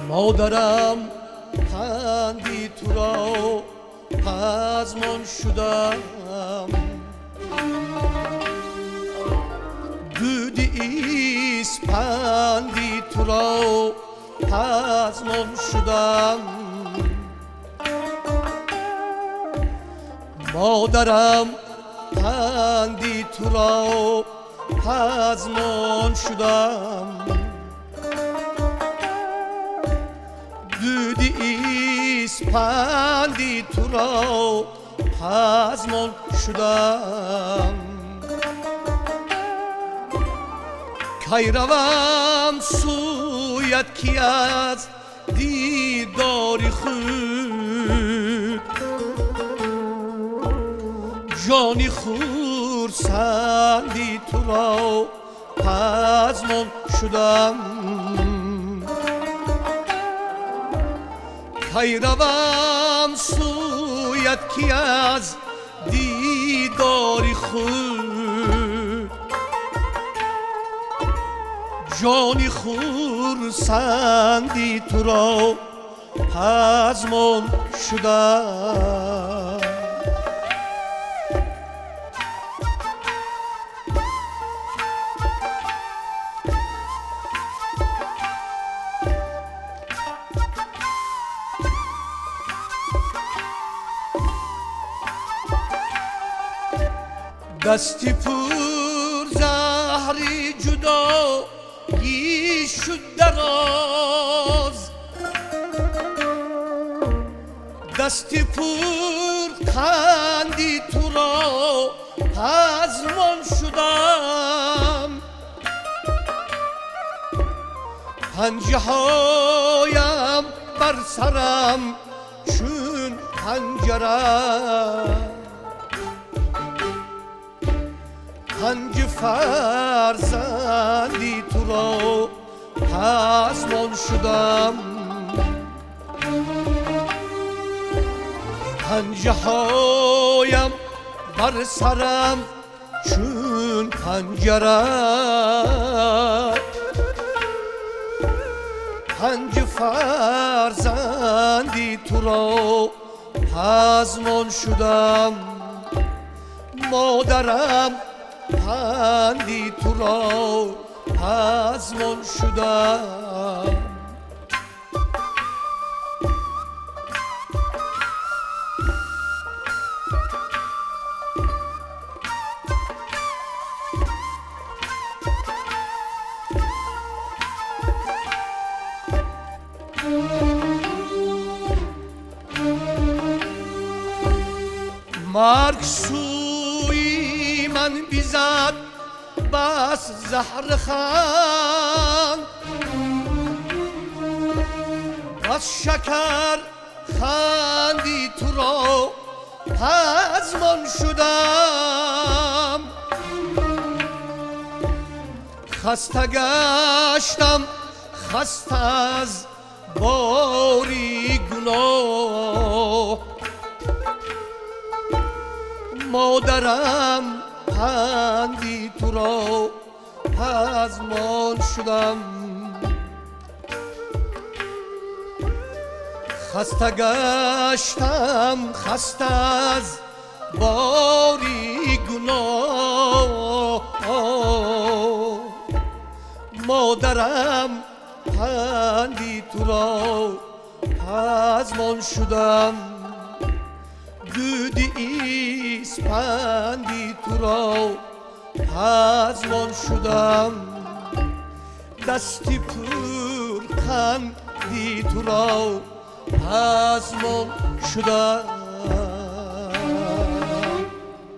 مادرم پندی تو را پزمان شدم، دودی اسپندی تو را پزمان شدم. مادرم پندی تو را پزمان شدم، دودی اسپندی تو را پزمان شدم. کی روم سویت کی از دیداری خود، جانی خورسندی تو را پزمان شدم. کی روم سویت کی از دیداری خود، جانی خورسندی تو را پزمان شدم. دستی پر زهری جدایی شد دراز، دستی پر خندی تو را پزمان شدم. پنجه هایم بر سرم چون پنجره، پنج فرزندی تو را پزمان شدم. پنجه هایم بر سرم چون پنجره، پنج فرزندی تو را پزمان شدم. مادرم پندی تو را پزمان شدم. مرگ سوی من بیزد بس زهر خند، بس شکر خندی تو را پزمان شدم. خسته گشتم خسته از باری گناه، مادرم پندی تو را پزمان شدم. خسته گشتم خسته از باری گناه، مادرم پندی تو را پزمان شدم. دودی اسپندی تو را پزمان شدم. دستی پر خندی تو را پزمان شدم.